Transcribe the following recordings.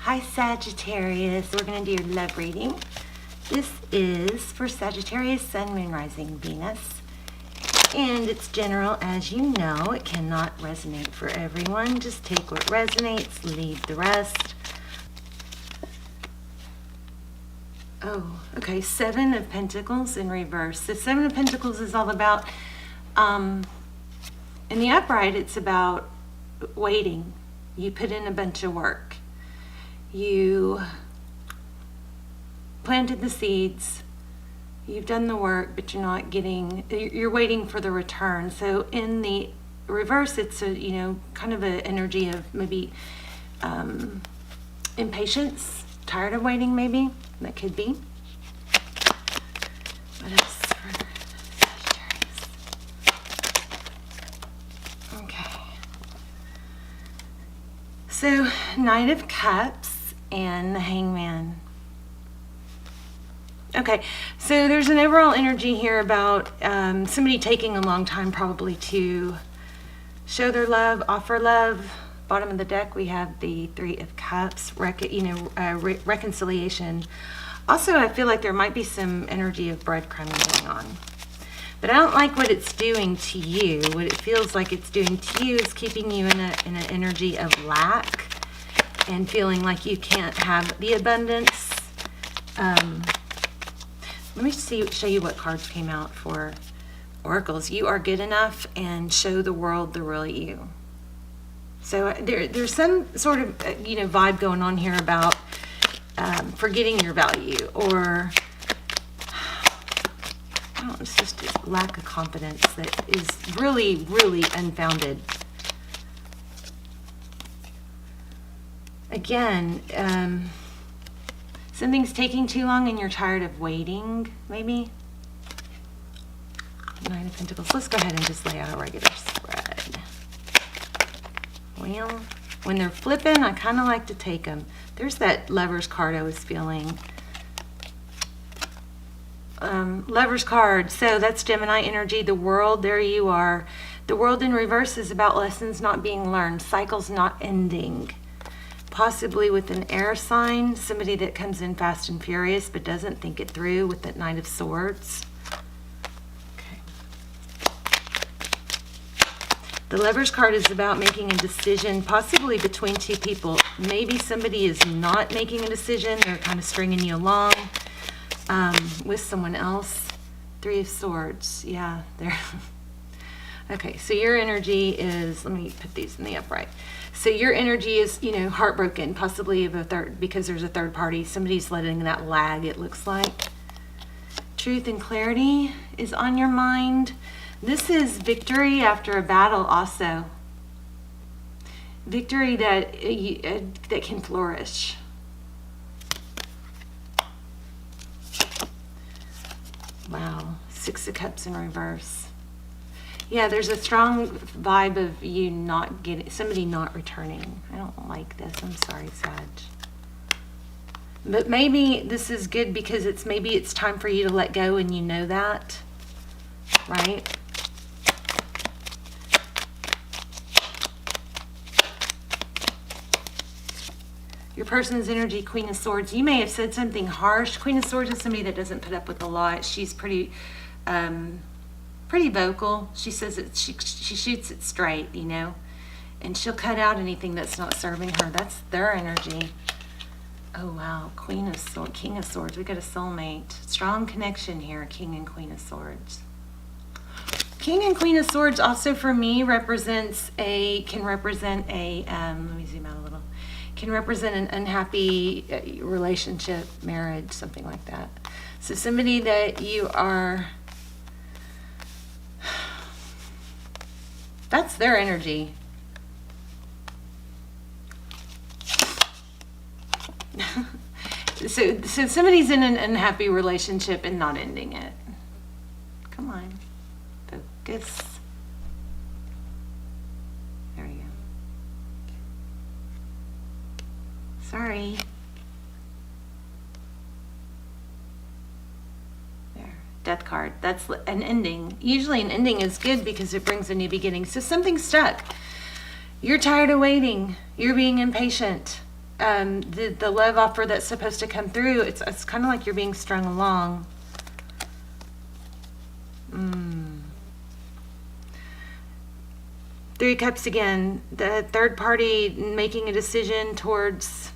Hi Sagittarius, we're going to do your love reading. This is for Sagittarius, Sun, Moon, Rising, Venus. And it's general, as you know. It cannot resonate for everyone. Just take what resonates, leave the rest. Oh, okay, Seven of Pentacles in reverse. The Seven of Pentacles is all about, in the upright, it's about waiting. You put in a bunch of work. You planted the seeds, you've done the work, but you're waiting for the return. So in the reverse, it's a, kind of an energy of maybe impatience, tired of waiting maybe, that could be. What else for Sagittarius? Okay. So Knight of Cups and the Hangman. Okay, so there's an overall energy here about somebody taking a long time probably to show their love, offer love. Bottom of the deck, we have the Three of Cups, reconciliation. Also, I feel like there might be some energy of breadcrumbing going on. But I don't like what it's doing to you. What it feels like it's doing to you is keeping you in an energy of lack and feeling like you can't have the abundance. Let me show you what cards came out for oracles. You are good enough and show the world the real you. So there's some sort of vibe going on here about forgetting your value, or I don't know, it's just a lack of confidence that is really, really unfounded. Again, something's taking too long and you're tired of waiting, maybe. Nine of Pentacles. Let's go ahead and just lay out a regular spread. Well, when they're flipping, I kind of like to take them. There's that Lover's card I was feeling. Lover's card. So that's Gemini energy. The world, there you are. The world in reverse is about lessons not being learned, cycles not ending. Possibly with an air sign, somebody that comes in fast and furious but doesn't think it through with that Knight of Swords. Okay. The Lover's card is about making a decision, possibly between two people. Maybe somebody is not making a decision. They're kind of stringing you along with someone else. Three of Swords. Yeah, they're... Okay, so your energy is, let me put these in the upright. So your energy is, heartbroken, possibly of a third, because there's a third party. Somebody's letting that lag, it looks like. Truth and clarity is on your mind. This is victory after a battle also. Victory that can flourish. Wow, Six of Cups in reverse. Yeah, there's a strong vibe of you not getting, somebody not returning. I don't like this. I'm sorry, Sag. But maybe this is good because maybe it's time for you to let go and you know that, right? Your person's energy, Queen of Swords. You may have said something harsh. Queen of Swords is somebody that doesn't put up with a lot. She's pretty vocal. She says it, she shoots it straight, and she'll cut out anything that's not serving her. That's their energy. Oh wow, Queen of Swords, King of Swords. We got a soulmate. Strong connection here, King and Queen of Swords. King and Queen of Swords also for me can represent a let me zoom out a little. Can represent an unhappy relationship, marriage, something like that. So somebody that you are, that's their energy. So somebody's in an unhappy relationship and not ending it. Come on, focus. There we go. Sorry. There, Death card. That's an ending. Usually an ending is good because it brings a new beginning. So something's stuck. You're tired of waiting. You're being impatient. the love offer that's supposed to come through, it's kind of like you're being strung along. Three Cups again. The third party making a decision towards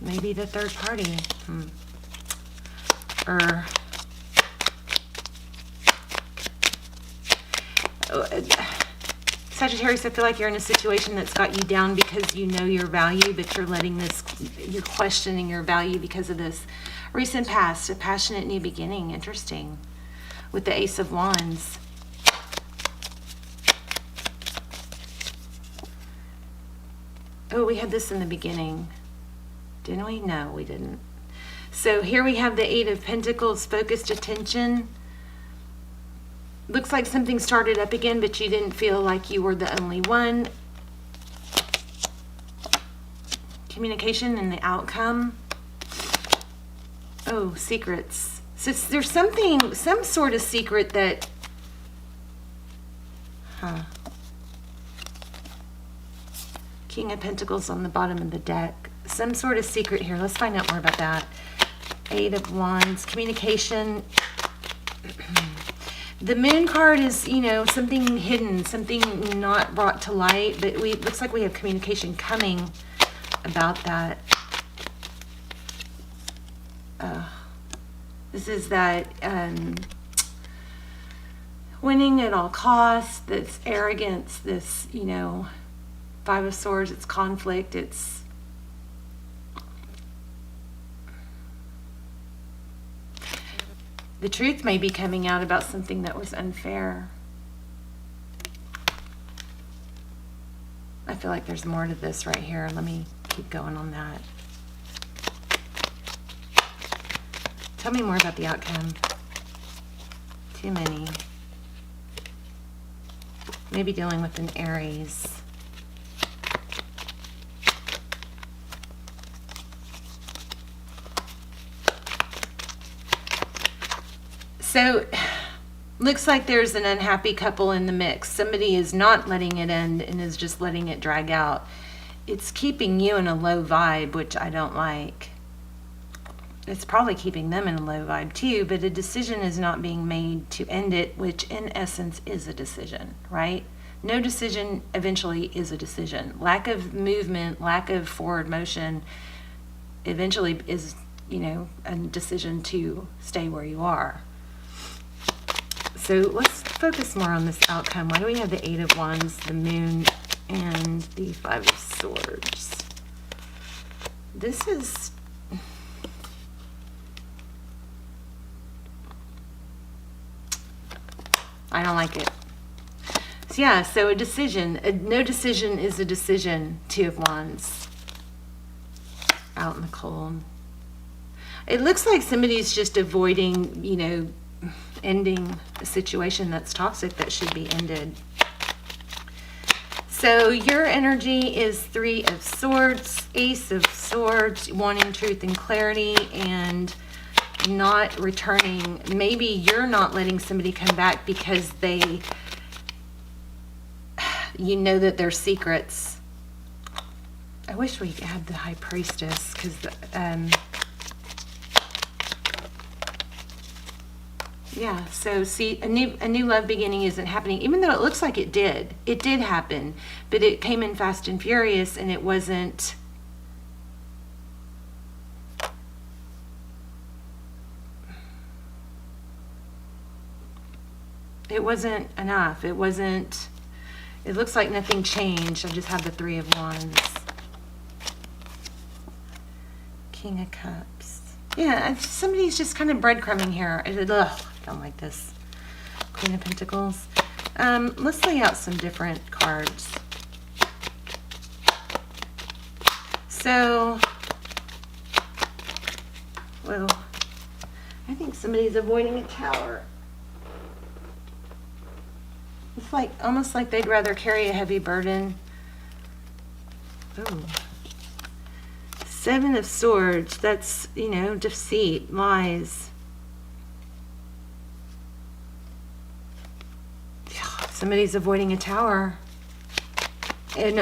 maybe the third party. Or Sagittarius, I feel like you're in a situation that's got you down because you know your value, but you're questioning your value because of this recent past, a passionate new beginning. Interesting. With the Ace of Wands. Oh, we had this in the beginning. Didn't we? No, we didn't. So here we have the Eight of Pentacles, focused attention. Looks like something started up again, but you didn't feel like you were the only one. Communication and the outcome. Oh, secrets. So there's some sort of secret that... King of Pentacles on the bottom of the deck. Some sort of secret here. Let's find out more about that. Eight of Wands. Communication. The Moon card is, you know, something hidden, something not brought to light, but it looks like we have communication coming about that. This is that winning at all costs, this arrogance, this, you know, Five of Swords, it's conflict, it's the truth may be coming out about something that was unfair. I feel like there's more to this right here. Let me keep going on that. Tell me more about the outcome. Too many. Maybe dealing with an Aries. So, looks like there's an unhappy couple in the mix. Somebody is not letting it end and is just letting it drag out. It's keeping you in a low vibe, which I don't like. It's probably keeping them in a low vibe too, but a decision is not being made to end it, which in essence is a decision, right? No decision eventually is a decision. Lack of movement, lack of forward motion eventually is, you know, a decision to stay where you are. So let's focus more on this outcome. Why do we have the Eight of Wands, the Moon, and the Five of Swords? This is... I don't like it. So yeah, so a decision. No decision is a decision. Two of Wands. Out in the cold. It looks like somebody's just avoiding, you know, ending a situation that's toxic that should be ended. So your energy is Three of Swords, Ace of Swords, wanting truth and clarity and not returning. Maybe you're not letting somebody come back because they, you know that they're secrets. I wish we had the High Priestess because yeah, so see, a new love beginning isn't happening, even though it looks like it did. It did happen, but it came in fast and furious, and it wasn't... It wasn't enough. It wasn't... It looks like nothing changed. I just have the Three of Wands. King of Cups. Yeah, somebody's just kind of breadcrumbing here. Ugh. Don't like this. Queen of Pentacles. Let's lay out some different cards. So, well, I think somebody's avoiding a tower. It's like almost like they'd rather carry a heavy burden. Ooh. Seven of Swords. That's, you know, deceit, lies. Somebody's avoiding a tower. And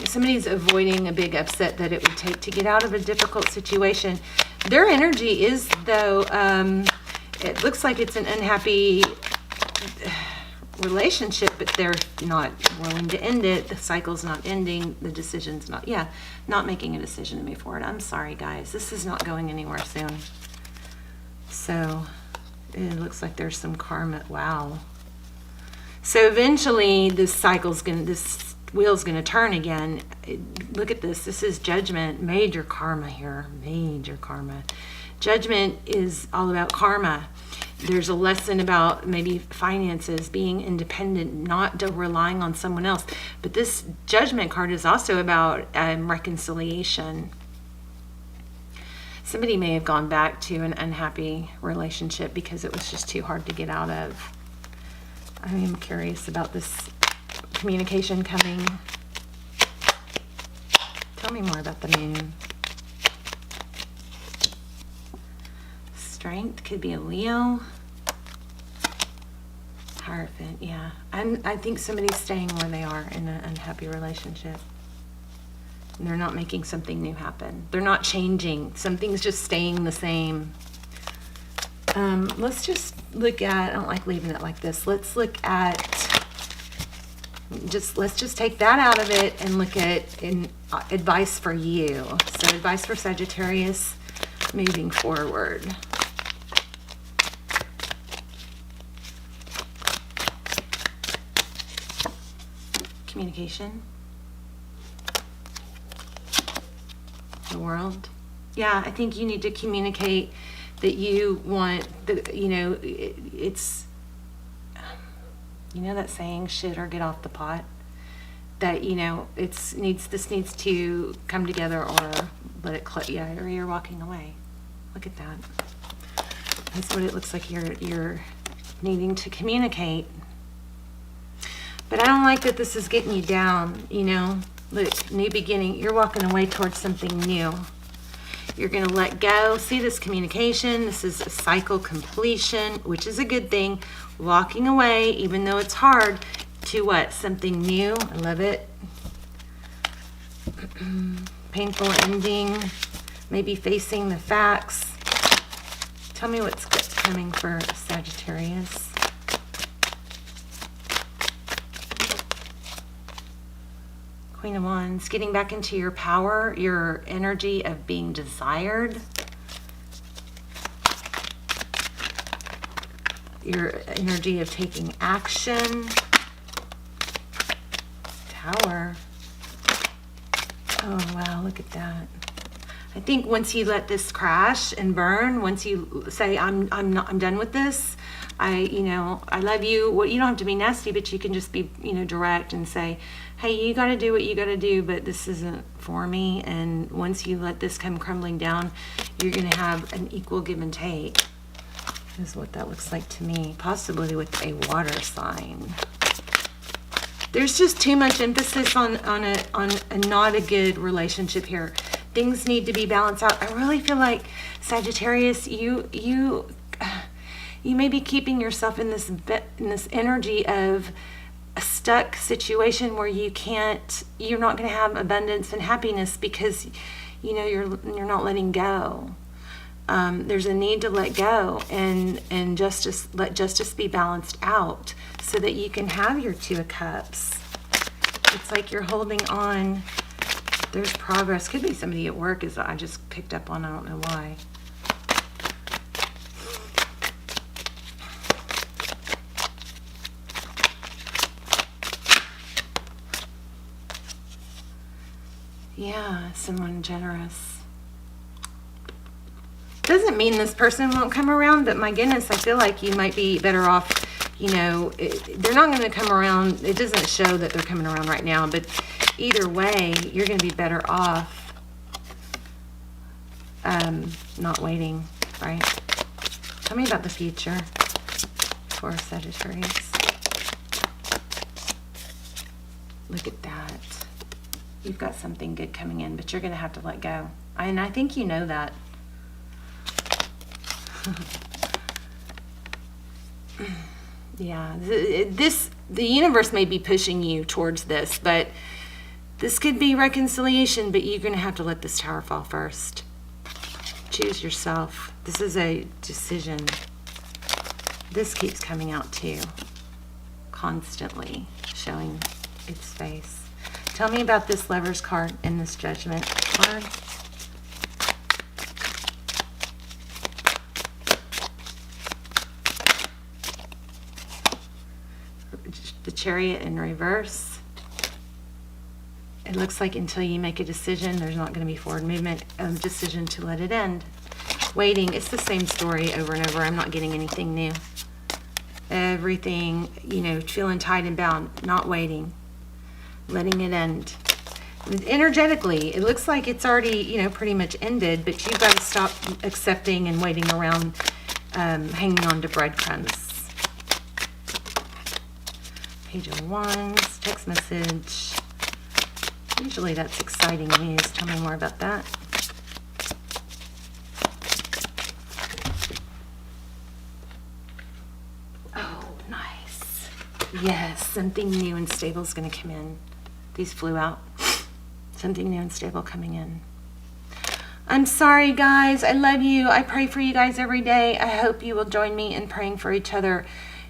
somebody's avoiding a big upset that it would take to get out of a difficult situation. Their energy is, though, it looks like it's an unhappy relationship, but they're not willing to end it. The cycle's not ending. The decision's not making a decision to move forward. I'm sorry, guys. This is not going anywhere soon. So it looks like there's some karma. Wow. So eventually this wheel's gonna turn again. Look at this. This is judgment. Major karma here. Major karma. Judgment is all about karma. There's a lesson about maybe finances, being independent, not relying on someone else. But this judgment card is also about reconciliation. Somebody may have gone back to an unhappy relationship because it was just too hard to get out of. I am curious about this communication coming. Tell me more about the moon. Strength could be a Leo. Hierophant, yeah. I think somebody's staying where they are in an unhappy relationship. And they're not making something new happen. They're not changing. Something's just staying the same. Let's just look at, I don't like leaving it like this. Let's look at, let's just take that out of it and look at advice for you. So advice for Sagittarius moving forward. Communication. The world. Yeah, I think you need to communicate that you want it's, that saying, shit or get off the pot, that, this needs to come together or let it, or you're walking away. Look at that. That's what it looks like you're needing to communicate. But I don't like that this is getting you down, Look, new beginning. You're walking away towards something new. You're going to let go. See this communication. This is a cycle completion, which is a good thing. Walking away, even though it's hard, to what? Something new. I love it. Painful ending. Maybe facing the facts. Tell me what's coming for Sagittarius. Queen of Wands, getting back into your power, your energy of being desired, your energy of taking action. Tower. Oh wow, look at that. I think once you let this crash and burn, once you say I'm done with this, I love you. Well, you don't have to be nasty, but you can just be, direct and say, hey, you got to do what you got to do, but this isn't for me. And once you let this come crumbling down, you're going to have an equal give and take. Is what that looks like to me. Possibly with a water sign. There's just too much emphasis on a not a good relationship here. Things need to be balanced out. I really feel like Sagittarius, you may be keeping yourself in this energy of a stuck situation where you're not going to have abundance and happiness because you're not letting go. There's a need to let go and let justice be balanced out so that you can have your Two of Cups. It's like you're holding on. There's progress. Could be somebody at work, as I just picked up on. I don't know why. Yeah, someone generous. Doesn't mean this person won't come around, but my goodness, I feel like you might be better off, they're not going to come around. It doesn't show that they're coming around right now, but either way, you're going to be better off not waiting, right? Tell me about the future for Sagittarius. Look at that. You've got something good coming in, but you're going to have to let go. And I think you know that. Yeah, the universe may be pushing you towards this, but This could be reconciliation, but you're going to have to let this tower fall first. Choose yourself. This is a decision. This keeps coming out too. Constantly showing its face. Tell me about this Lover's card and this Judgment card. The Chariot in reverse. It looks like until you make a decision, there's not going to be forward movement. A decision to let it end. Waiting. It's the same story over and over. I'm not getting anything new. Everything, you know, feeling tied and bound. Not waiting. Letting it end. Energetically, it looks like it's already, you know, pretty much ended, but you've got to stop accepting and waiting around, hanging on to breadcrumbs. Page of Wands. Text message. Usually that's exciting news. Tell me more about that. Oh, nice. Yes, something new and stable is going to come in. These flew out. Something new and stable coming in. I'm sorry, guys. I love you. I pray for you guys every day. I hope you will join me in praying for each other.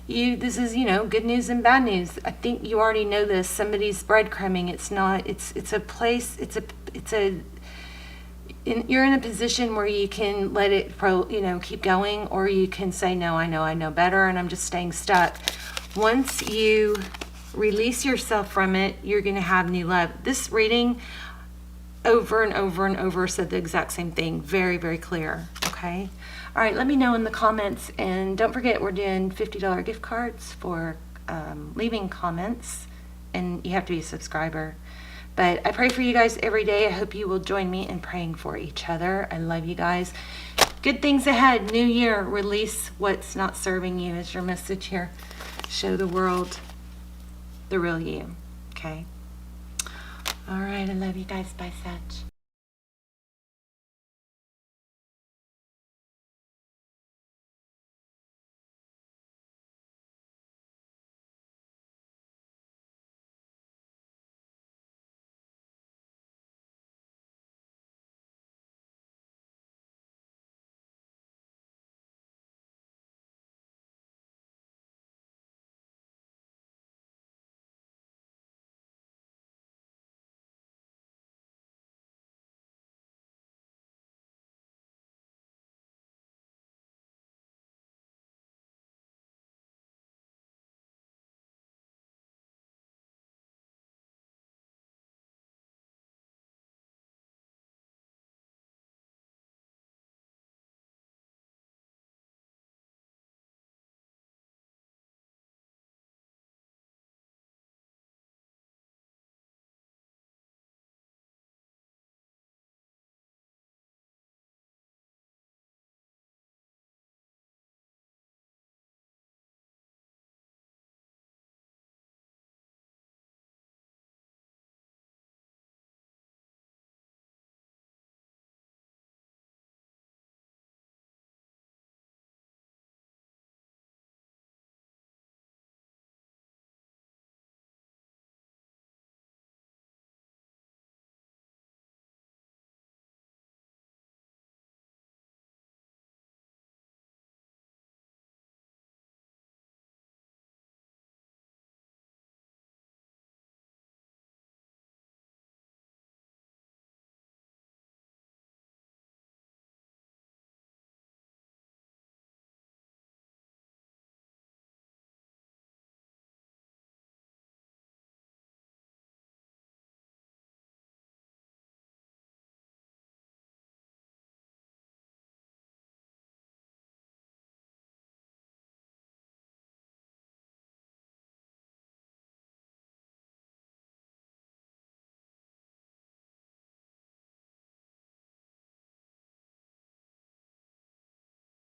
This is, you know, good news and bad news. I think you already know this. Somebody's breadcrumbing. It's not, it's a place, you're in a position where you can let it, keep going, or you can say, no, I know better, and I'm just staying stuck. Once you release yourself from it, you're going to have new love. This reading over and over and over said the exact same thing. Very, very clear. Okay. All right, let me know in the comments, and don't forget we're doing $50 gift cards for leaving comments, and you have to be a subscriber. But I pray for you guys every day. I hope you will join me in praying for each other. I love you guys. Good things ahead. New year. Release what's not serving you is your message here. Show the world the real you. Okay. All right. I love you guys. Bye, Sag.